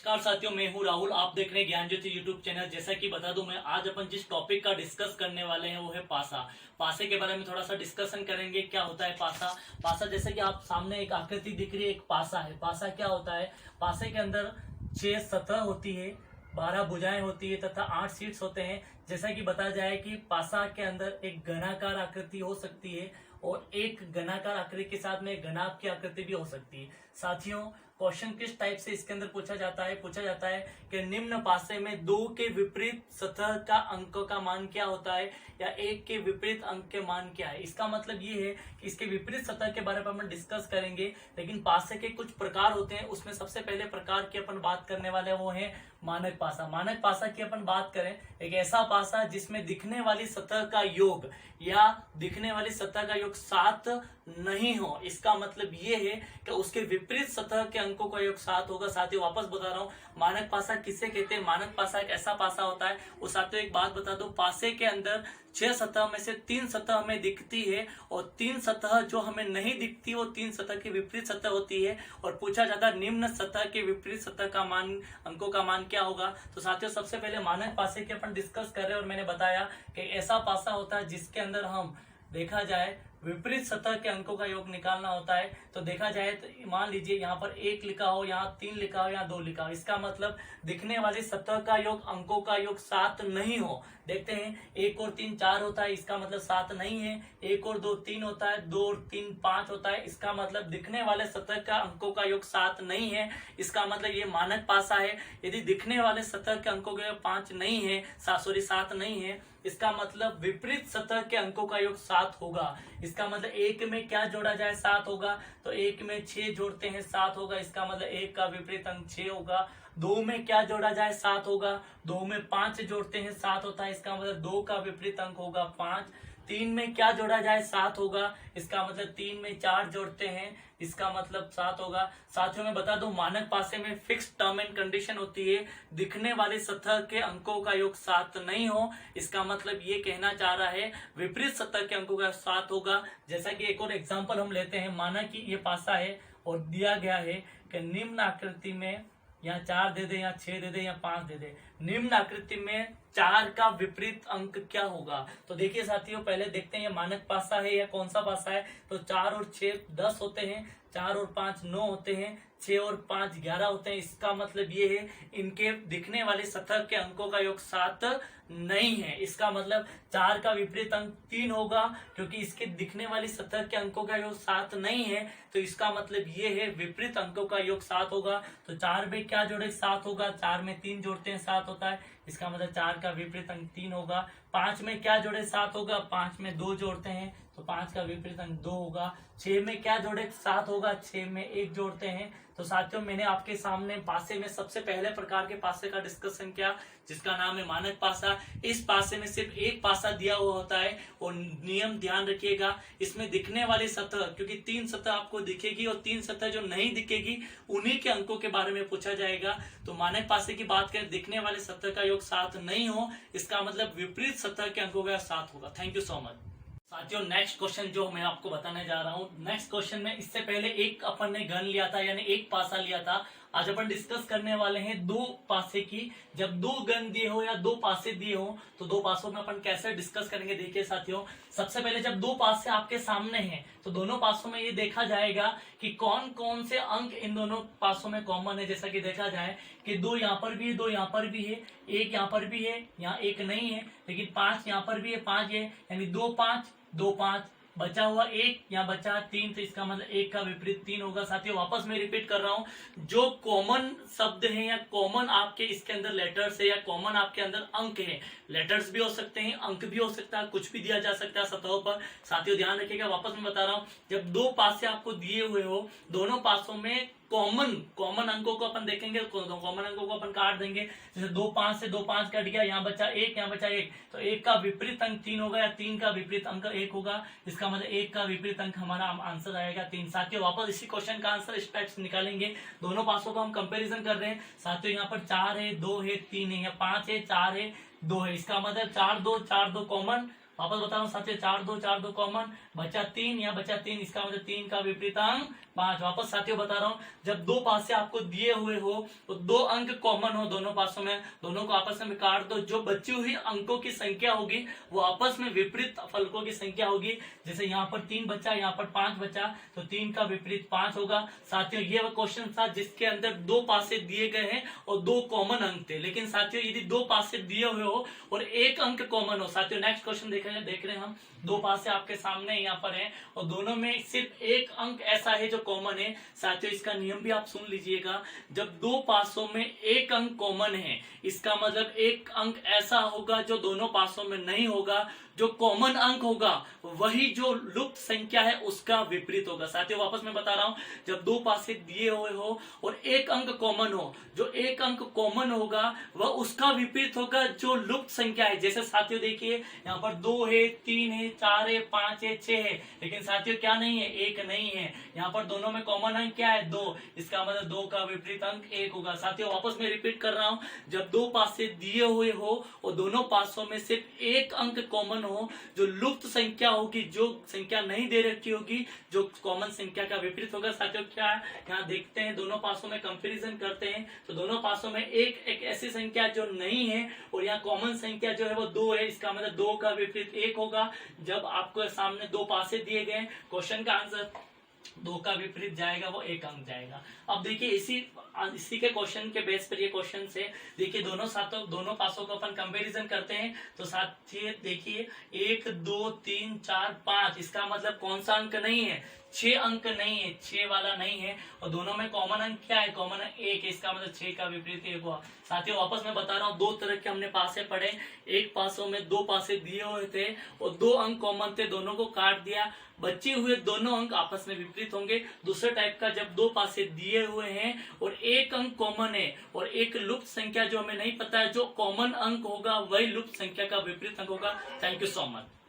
नमस्कार साथियों, मैं हूं राहुल। आप देख रहे हैं ज्ञान ज्योति यूट्यूब चैनल। जैसा कि बता दूं, मैं आज अपन जिस टॉपिक का डिस्कस करने वाले हैं वो है पासा। पासे के बारे में थोड़ा सा डिस्कशन करेंगे। क्या होता है पासा? पासा जैसे कि आप सामने एक आकृति दिख रही है, एक पासा है। पासा क्या होता है? पासे के अंदर 6 सतह होती है, 12 भुजाएं होती है तथा 8 सीट्स होते हैं। जैसा कि बताया जाए कि पासा के अंदर एक घनाकार आकृति हो सकती है और एक घनाकार आकृति के साथ में घनाभ की आकृति भी हो सकती है। साथियों, क्वेश्चन किस टाइप से इसके अंदर पूछा जाता है कि निम्न पासे में 2 के विपरीत सतह का अंक का मान क्या होता है या 1 के विपरीत अंक के मान क्या है। इसका मतलब ये है कि इसके विपरीत सतह के बारे में हम डिस्कस करेंगे। लेकिन पासे के कुछ प्रकार होते हैं, उसमें सबसे पहले प्रकार की अपन बात करने वाले हैं वो है मानक पासा। मानक पासा की अपन बात करें, एक ऐसा पासा जिसमें दिखने वाली सतह का योग या दिखने वाली सतह का योग 7 नहीं हो। इसका मतलब ये है कि उसके विपरीत सतह के अंकों का योग 7 होगा। साथियों, वापस बता रहा हूं, मानक पासा किसे कहते हैं? मानक पासा एक ऐसा पासा होता है। और साथियों, एक बात बता दो, पासे के अंदर 6 सतह में से 3 सतह हमें दिखती है और 3 सतह जो हमें नहीं दिखती वो 3 सतह की विपरीत सतह होती है। और पूछा जाता है निम्न सतह के विपरीत सतह का मान, अंकों का मान क्या होगा। तो साथियों, सबसे पहले मानक पासे के अपन डिस्कस कर रहे हैं और मैंने बताया कि ऐसा पासा होता है जिसके अंदर हम देखा जाए विपरीत सतह के अंकों का योग निकालना होता है। तो देखा जाए तो मान लीजिए यहाँ पर 1 लिखा हो, यहाँ 3 लिखा हो, यहाँ 2 लिखा हो। इसका मतलब दिखने वाली सतह का योग, अंकों का योग 7 नहीं हो। देखते हैं, 1 और 3 4 होता है, इसका मतलब 7 नहीं है। 1 और 2 3 होता है, 2 और 3 5 होता है, इसका मतलब दिखने वाले सतह का अंकों का योग 7 नहीं है। इसका मतलब ये मानक पासा है। यदि दिखने वाले सतह के अंकों का योग 5 नहीं है, 7 नहीं है, इसका मतलब विपरीत सतह के अंकों का योग 7 होगा। इसका मतलब 1 में क्या जोड़ा जाए? 7 होगा। तो 1 में 6 जोड़ते हैं, 7 होगा। इसका मतलब 1 का विपरीत अंक 6 होगा। 2 में क्या जोड़ा जाए? 7 होगा। 2 में 5 जोड़ते हैं, 7 होता है। इसका मतलब 2 का विपरीत अंक होगा 5। 3 में क्या जोड़ा जाए? 7 होगा। इसका मतलब 3 में 4 जोड़ते हैं, इसका मतलब 7 होगा। साथियों, मैं बता दूं, मानक पासे में फिक्स टर्म एंड कंडीशन होती है, दिखने वाली सतह के अंकों का योग 7 नहीं हो। इसका मतलब ये कहना चाह रहा है विपरीत सतह के अंकों का 7 होगा। जैसा कि एक और एग्जांपल हम लेते हैं। माना कि ये पासा है और दिया गया है कि निम्न आकृति में, यहाँ 4 दे दे, यहाँ 6 दे दे, यहाँ 5 दे दे, निम्न आकृति में 4 का विपरीत अंक क्या होगा। तो देखिए साथियों, पहले देखते हैं ये मानक पासा है या कौन सा पासा है। तो 4 और 6 10 होते हैं, 4 और 5 9 होते हैं, 6 और 5 11 होते हैं। इसका मतलब ये है इनके दिखने वाले सतह के अंकों का योग 7 नहीं है। इसका मतलब 4 का विपरीत अंक 3 होगा, क्योंकि इसके दिखने वाली सतह के अंकों का योग 7 नहीं है। तो इसका मतलब ये है विपरीत अंकों का योग 7 होगा। तो 4 में क्या जोड़े? 7 होगा। 4 में 3 जोड़ते हैं, 7 होता है। इसका मतलब 4 का विपरीत अंक 3 होगा। 5 में क्या जोड़े? 7 होगा। 5 में 2 जोड़ते हैं, तो 5 का विपरीत अंक 2 होगा। 6 में क्या जोड़े? 7 होगा। 6 में 1 जोड़ते हैं। तो साथियों, मैंने आपके सामने पासे में सबसे पहले प्रकार के पासे का डिस्कशन किया, जिसका नाम है मानक पासा। इस पासे में सिर्फ एक पासा दिया हुआ होता है और नियम ध्यान रखिएगा, इसमें दिखने वाली सतह, क्योंकि 3 सतह आपको दिखेगी और 3 सतह जो नहीं दिखेगी उन्हीं के अंकों के बारे में पूछा जाएगा। तो मानक पासे की बात करें, दिखने वाले सतह का योग 7 नहीं हो, इसका मतलब विपरीत सतह के अंकों का 7 होगा। Thank you so much. साथियों, नेक्स्ट क्वेश्चन जो मैं आपको बताने जा रहा हूं, नेक्स्ट क्वेश्चन में इससे पहले एक अपन ने घन लिया था, यानी एक पासा लिया था। आज अपन डिस्कस करने वाले हैं 2 पासे की। जब 2 घन दिए हो या 2 पासे दिए हो तो 2 पासों में अपन कैसे डिस्कस करेंगे। देखिए साथियों, सबसे पहले जब 2 पासे आपके सामने हैं तो दोनों पासों में ये देखा जाएगा कि कौन कौन से अंक इन दोनों पासों में कॉमन है। जैसा कि देखा जाए कि 2 यहाँ पर भी है, 2 यहाँ पर भी है, 1 यहाँ पर भी है, यहाँ 1 नहीं है, लेकिन 5 यहाँ पर भी है, 5 है, यानी 2 5 2 5, बचा हुआ 1, यहाँ बचा 3, तो इसका मतलब 1 का विपरीत 3 होगा। साथियों, वापस मैं रिपीट कर रहा हूं, जो कॉमन शब्द है या कॉमन आपके इसके अंदर लेटर्स है या कॉमन आपके अंदर अंक है, लेटर्स भी हो सकते हैं, अंक भी हो सकता है, कुछ भी दिया जा सकता है सतहों पर। साथियों, ध्यान रखिएगा, वापस मैं बता रहा हूं, जब 2 पासे आपको दिए हुए हो, दोनों पासों में कॉमन अंकों को अपन देखेंगे, कॉमन अंकों को अपन काट देंगे। जैसे 2 5 से 2 5 कट गया, यहाँ बचा 1, यहाँ बचा 1, तो 1 का विपरीत अंक 3 होगा या 3 का विपरीत अंक 1 होगा। इसका मतलब 1 का विपरीत अंक हमारा आंसर आएगा 3। साथियों, वापस इसी क्वेश्चन का आंसर इस टाइप से निकालेंगे। दोनों पासों का हम कंपेरिजन कर रहे हैं। साथियों, यहाँ पर 4 है, 2 है, 3 है, या 5 है, 4 है, 2 है। इसका मतलब 4 2 कॉमन। वापस बता रहा हूँ साथियों, 4 2 कॉमन, बचा 3, यहाँ बचा 3, इसका मतलब 3 का विपरीत अंक 5। वापस साथियों बता रहा हूं, जब दो पासे आपको दिए हुए हो तो दो अंक कॉमन हो दोनों पासों में, दोनों को आपस में काट दो, जो बची हुई अंकों की संख्या होगी वो आपस में विपरीत फलकों की संख्या होगी। जैसे यहाँ पर 3 बचा, यहाँ पर 5 बचा, तो 3 का विपरीत 5 होगा। साथियों ये क्वेश्चन था जिसके अंदर दो पासे दिए गए हैं और दो कॉमन अंक थे। लेकिन साथियों यदि दो पासे दिए हुए हो और एक अंक कॉमन हो, साथियों नेक्स्ट क्वेश्चन देख रहे हैं हम, दो पासे आपके सामने यहाँ पर हैं और दोनों में सिर्फ एक अंक ऐसा है जो कॉमन है। साथियों इसका नियम भी आप सुन लीजिएगा, जब दो पासों में एक अंक कॉमन है इसका मतलब एक अंक ऐसा होगा जो दोनों पासों में नहीं होगा, जो कॉमन अंक होगा वही जो लुप्त संख्या है उसका विपरीत होगा। साथियों वापस मैं बता रहा हूं, जब दो पासे दिए हुए हो और एक अंक कॉमन हो, जो एक अंक कॉमन होगा वह उसका विपरीत होगा जो लुप्त संख्या है। जैसे साथियों देखिए यहाँ पर 2 है, 3 है, 4 है, 5 है, 6 है, लेकिन साथियों क्या नहीं है, एक नहीं है। यहाँ पर दोनों में कॉमन अंक क्या है, 2, इसका मतलब 2 का विपरीत अंक 1 होगा। साथियों वापस मैं रिपीट कर रहा हूं, जब दो पासे दिए हुए हो और दोनों पासों में सिर्फ एक अंक कॉमन हो, जो लुप्त संख्या होगी, जो संख्या नहीं दे रखी होगी, जो कॉमन संख्या का विपरीत होगा। साथियों क्या है, यहाँ देखते हैं दोनों पासों में कंपैरिजन करते हैं, तो दोनों पासों में एक ऐसी संख्या जो नहीं है और यहाँ कॉमन संख्या जो है वो 2 है, इसका मतलब 2 का विपरीत 1 होगा। जब आपको सामने दो पासे दिए गए, क्वेश्चन का आंसर 2 का विपरीत जाएगा वो 1 अंक जाएगा। अब देखिए इसी के क्वेश्चन के बेस पर ये क्वेश्चन से देखिए दोनों पासों को अपन कंपैरिजन करते हैं। तो साथियों देखिए 1 2 3 4 5, इसका मतलब कौन सा अंक नहीं है, 6 अंक नहीं है, 6 वाला नहीं है। और दोनों में कॉमन अंक क्या है, कॉमन अंक 1 है, इसका मतलब 6 का विपरीत 1 हुआ। साथियों वापस मैं बता रहा हूँ, दो तरह के हमने पासे पढ़े, एक पासों में दो पासे दिए हुए थे और दो अंक कॉमन थे, दोनों को काट दिया, बचे हुए दोनों अंक आपस में विपरीत होंगे। दूसरे टाइप का जब दो पासे दिए हुए हैं और एक अंक कॉमन है और एक लुप्त संख्या जो हमें नहीं पता है, जो कॉमन अंक होगा वही लुप्त संख्या का विपरीत अंक होगा। Thank you so much.